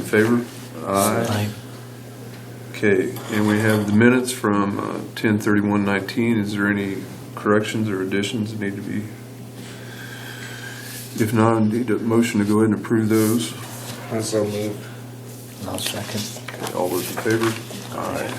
favor? Aye. Okay, and we have the minutes from 10/31/19. Is there any corrections or additions that need to be? If not, I need a motion to go ahead and approve those. I so moved. I'll second. Okay, all those in favor? Aye.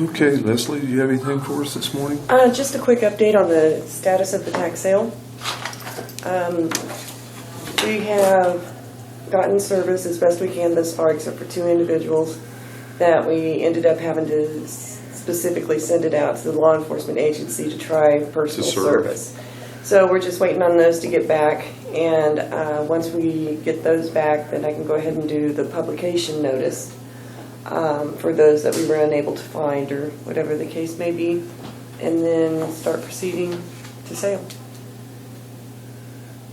Okay, Leslie, do you have anything for us this morning? Just a quick update on the status of the tax sale. We have gotten service as best we can thus far, except for 2 individuals that we ended up having to specifically send it out to the law enforcement agency to try personal To serve. service. So we're just waiting on those to get back, and once we get those back, then I can go ahead and do the publication notice for those that we were unable to find, or whatever the case may be, and then start proceeding to sale.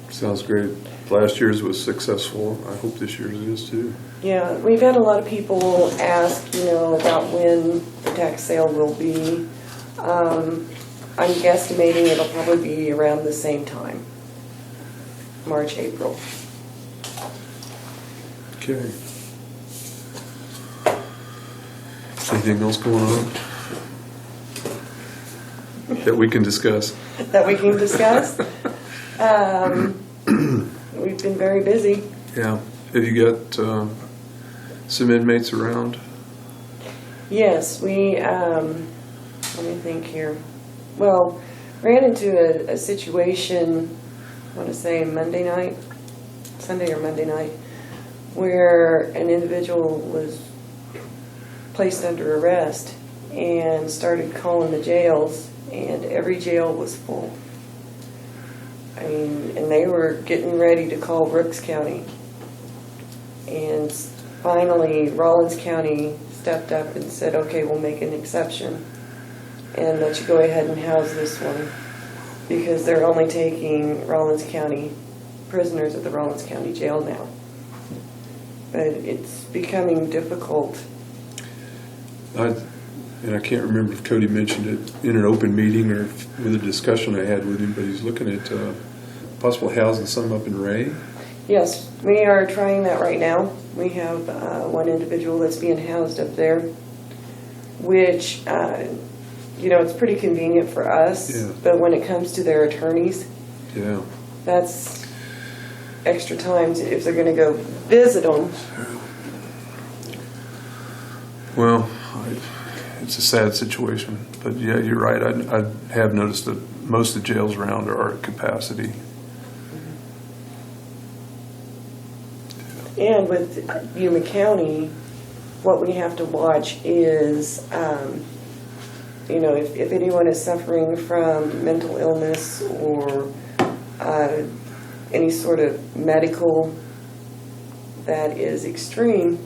Sounds great. Last year's was successful. I hope this year's is too. Yeah, we've had a lot of people ask, about when the tax sale will be. I'm guesstimating it'll probably be around the same time, March, April. Okay. Anything else going on that we can discuss? That we can discuss. We've been very busy. Yeah. Have you got some inmates around? Yes, we, let me think here. Well, ran into a situation, I want to say Sunday or Monday night, where an individual was placed under arrest and started calling the jails, and every jail was full. I mean, and they were getting ready to call Brooks County. And finally, Rollins County stepped up and said, okay, we'll make an exception and let you go ahead and house this one, because they're only taking Rollins County prisoners at the Rollins County Jail now. But it's becoming difficult. I can't remember if Cody mentioned it in an open meeting or with a discussion I had with him, but he's looking at possible housing some up in Ray. Yes, we are trying that right now. We have one individual that's being housed up there, which, it's pretty convenient for us. Yeah. But when it comes to their attorneys, Yeah. that's extra time if they're going to go visit them. Well, it's a sad situation, but yeah, you're right. I have noticed that most of the jails around are at capacity. And with Yuma County, what we have to watch is, if anyone is suffering from mental illness or any sort of medical that is extreme,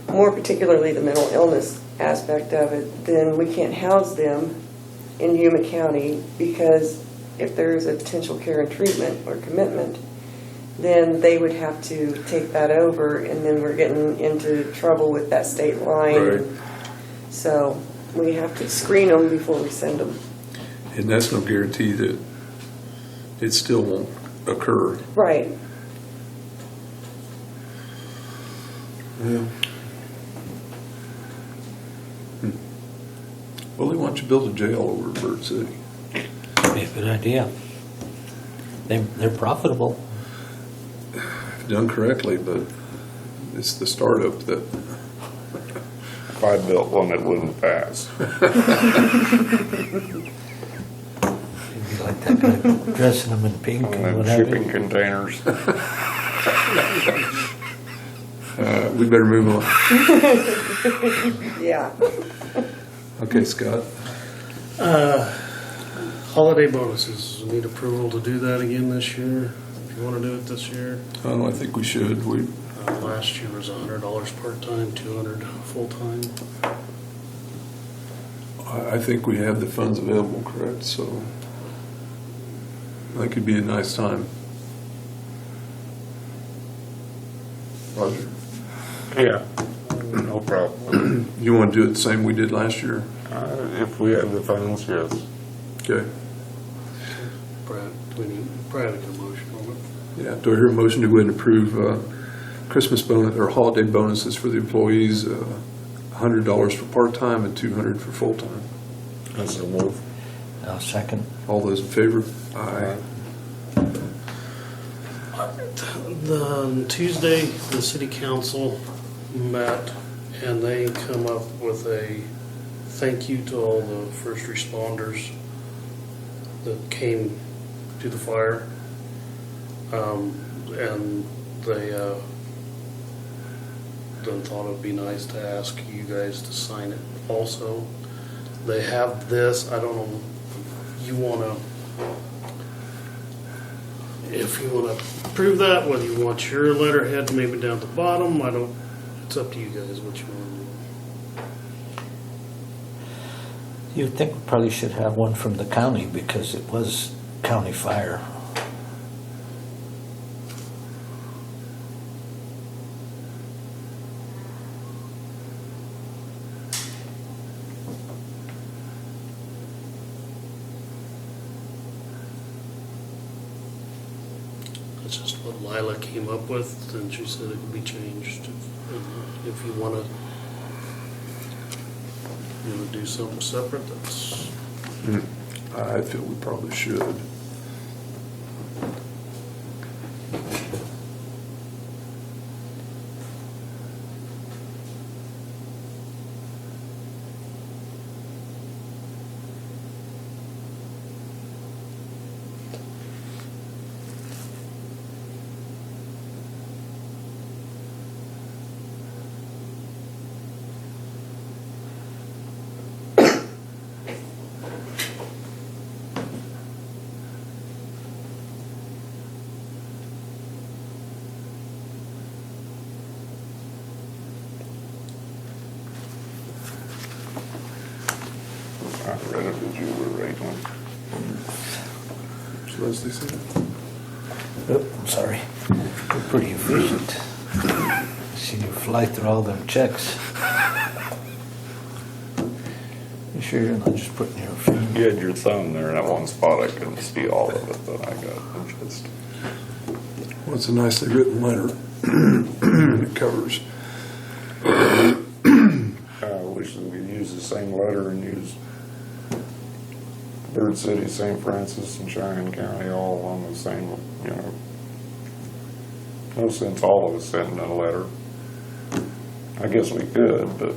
more particularly the mental illness aspect of it, then we can't house them in Yuma County, because if there's a potential care and treatment or commitment, then they would have to take that over, and then we're getting into trouble with that state line. Right. So we have to screen them before we send them. And that's no guarantee that it still won't occur. Right. Yeah. Well, they want you to build a jail over in Bird City. Be a good idea. They're profitable. Done correctly, but it's the startup that. If I built one, it wouldn't pass. It'd be like that guy dressing them in pink and And what then have shipping you. containers. We better move on. Yeah. Okay, Scott. Holiday bonuses, we need approval to do that again this year, if you want to do it this year. I think we should. Last year was $100 part-time, 200 full-time. I think we have the funds available, correct? So that could be a nice time. Roger, Yeah, no problem. you want to do it the same we did last year? If we have the funds, yes. Okay. Brad, we need, Brad, get a motion on it. Yeah, do I hear a motion to go ahead and approve Christmas bonus or holiday bonuses for the employees, $100 for part-time and $200 for full-time? That's a move. I'll second. All those in favor? Aye. Tuesday, the city council met and they come up with a thank you to all the first responders that came to the fire. And they then thought it'd be nice to ask you guys to sign it also. They have this, I don't know, if you wanna approve that, whether you want your letterhead maybe down at the bottom, it's up to you guys what you wanna do. You think we probably should have one from the county because it was county fire. That's just what Lila came up with, and she said it could be changed. If you wanna do something separate, that's, I feel we probably should. I read it as you were reading it. So Leslie said. Oh, I'm sorry. You're pretty efficient. See you fly through all them checks. You sure you're not just putting your finger? You had your thumb there in that one spot. I couldn't see all of it, but I got it. Just Well, it's a nicely written letter. It covers. I wish we could use the same letter and use Bird City, St. Francis, and Cheyenne County all on the same, no sense all of us sending a letter. I guess we could, but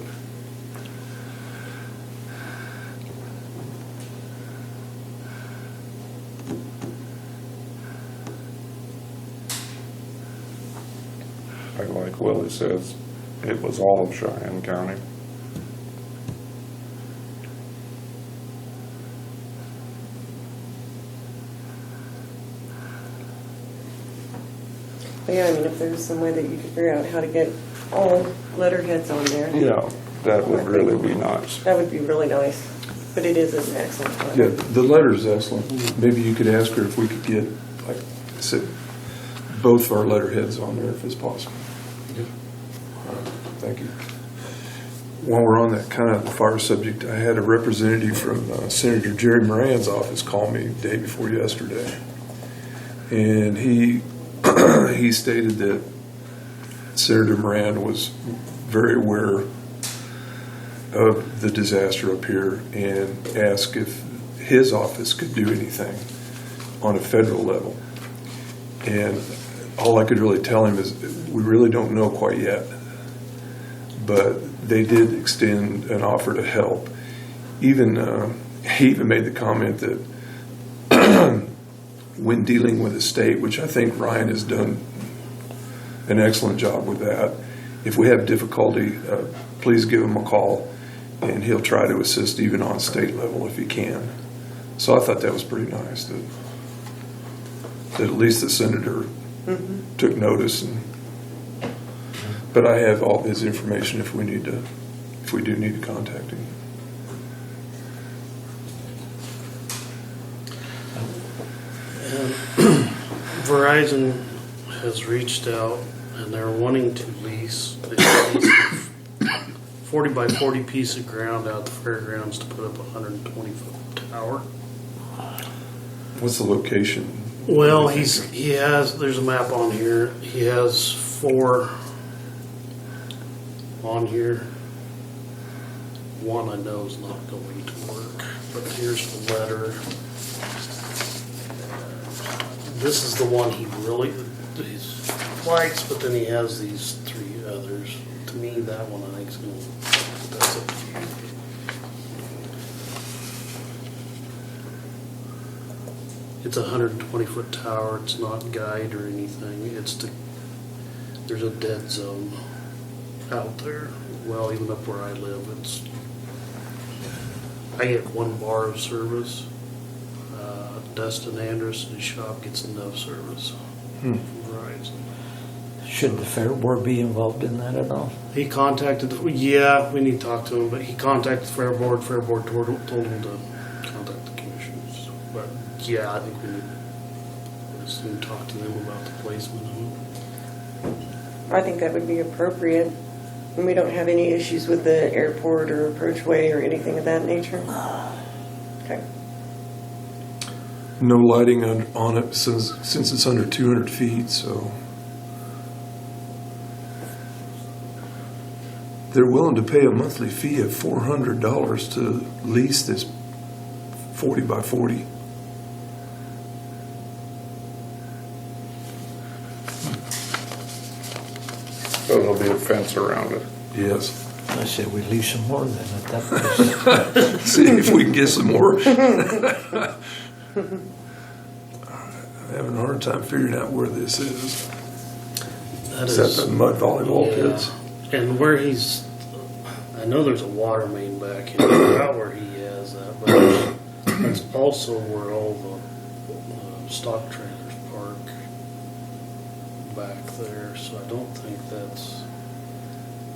like Willie says, it was all of Cheyenne County. But yeah, I mean, if there's some way that you could figure out how to get all letterheads on there, Yeah, that would really be nice. that would be really nice. But it is an excellent letter. Yeah, the letter is excellent. Maybe you could ask her if we could get, like I said, both of our letterheads on there if it's possible. Thank you. While we're on that kind of fire subject, I had a representative from Senator Jerry Moran's office call me the day before yesterday. And he stated that Senator Moran was very aware of the disaster up here and asked if his office could do anything on a federal level. And all I could really tell him is we really don't know quite yet. But they did extend an offer to help. He even made the comment that when dealing with a state, which I think Ryan has done an excellent job with that, if we have difficulty, please give him a call, and he'll try to assist even on state level if he can. So I thought that was pretty nice, that at least the senator took notice and But I have all his information if we do need to contact him. Verizon has reached out and they're wanting to lease a piece of 40 by 40 piece of ground out at the fairgrounds to put up a 120-foot tower. What's the location? Well, there's a map on here. He has 4 on here. One I know is not going to work, but here's the letter. This is the one he really likes, but then he has these 3 others. To me, that one I think is going to, that's up to you. It's a 120-foot tower. It's not guide or anything. There's a dead zone out there. Well, even up where I live, I get 1 bar of service. Dustin Anderson, his shop gets enough service from Verizon. Should the fair board be involved in that at all? He contacted, we need to talk to him, but he contacted the fair board told him to contact the commissioners. But yeah, I think we need to soon talk to them about the placement of it. I think that would be appropriate. And we don't have any issues with the airport or approachway or anything of that nature? Okay. No lighting on it since it's under 200 feet, so. They're willing to pay a monthly fee of $400 to lease this 40 by 40. So there'll be a fence around it. Yes. I said we leave some more then at that place. See if we can get some more. I'm having a hard time figuring out where this is. That Is that the mud volleyball yeah. pits? And where I know there's a water main back here, about where he has that, but that's also where all the stock trailers park back there, so I don't think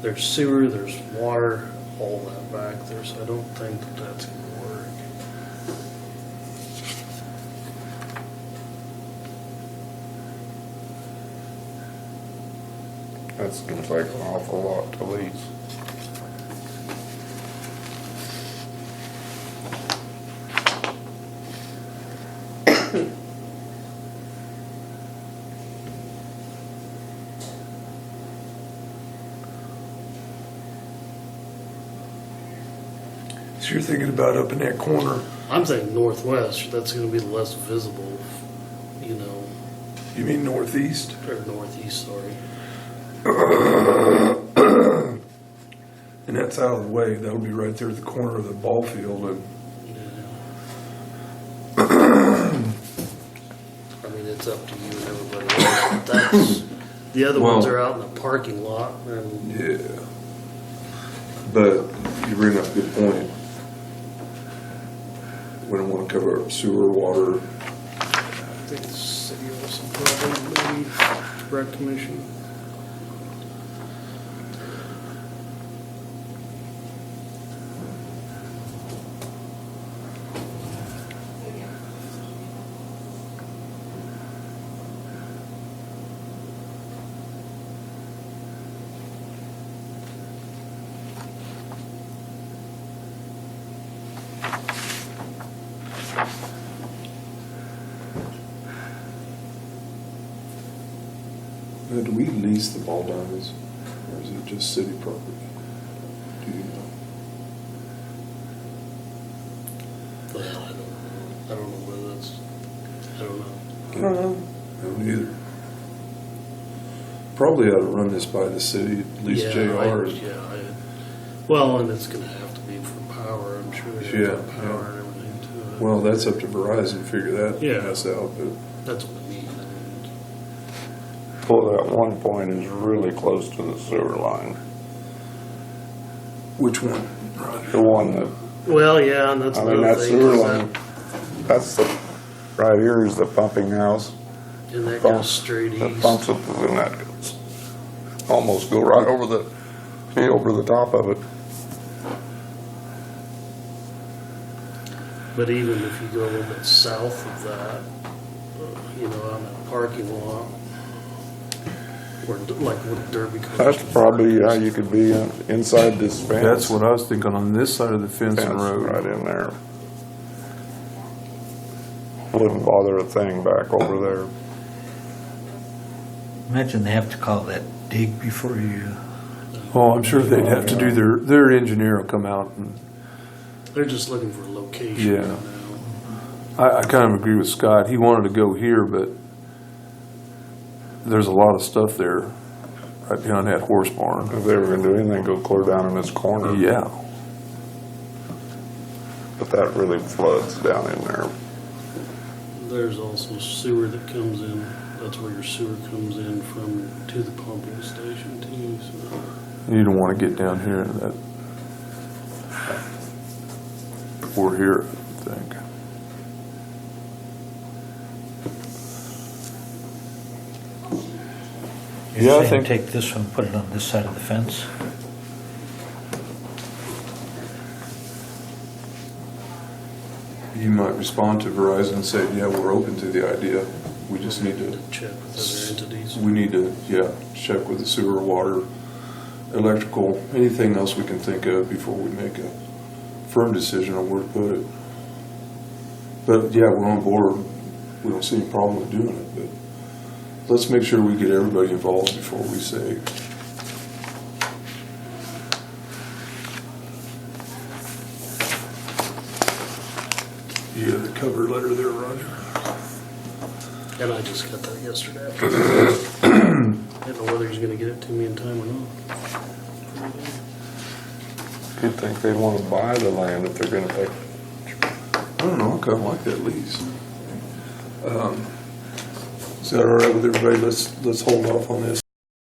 there's sewer, there's water, all that back there, so I don't think that's gonna work. That seems like an awful lot to lease. So you're thinking about up in that corner, I'm thinking northwest, that's gonna be less visible, you mean northeast? or northeast, sorry. And that's out of the way, that'll be right there at the corner of the ball field, and I mean, it's up to you and everybody else. That's, the other ones Well- are out in the parking lot, and yeah. But you bring up a good point. We don't want to cover up sewer, water. I think the city also probably, maybe, rec commission. Now, do we lease the ball diamonds, or is it just city property? Do you know? Well, I don't know whether that's, I don't know. I don't know. I don't either. Probably ought to run this by the city, at least JR. Well, and it's gonna have to be for power, I'm sure. They have Yeah, power and everything to it. Well, that's up to Verizon to figure that Yeah. mess out, but That's what we need. Well, that one point is really close to the sewer line. which one, Roger? The one that, Well, yeah, and that's I mean, another that thing. sewer is line, that's the, right here is the pumping house. And that Pump- goes straight That east. pumps it, and that goes. almost go right over the top of it. But even if you go a little bit south of that, you know, on that parking lot, where, like where Derby comes. That's probably how you could be inside this fence. That's what I was thinking, on this side of the fence and road. Right in there. Wouldn't bother a thing back over there. Imagine they have to call that dig before you. Oh, I'm sure they'd have to do their engineer will come out and, They're just looking for a location Yeah. now. I kind of agree with Scott. He wanted to go here, but there's a lot of stuff there right behind that horse barn. If they were gonna do anything, go clear down in this corner. Yeah. But that really floods down in there. There's also sewer that comes in. That's where your sewer comes in from to the pumping station too. So. You don't want to get down here in that. We're here, I think. You're Yeah, I saying think- take this one, put it on this side of the fence. You might respond to Verizon and say, yeah, we're open to the idea. We just need to, Check with other entities. we need to, check with the sewer, water, electrical, anything else we can think of before we make a firm decision on where to put it. But yeah, we're on board. We don't see any problem with doing it, but let's make sure we get everybody involved before we say. Yeah, the cover letter there, Roger. And I just got that yesterday afternoon. Didn't know whether he's gonna get it to me in time or not. You'd think they'd wanna buy the land if they're gonna take. I don't know, I kind of like that lease. Is that all right with everybody? Let's hold off on this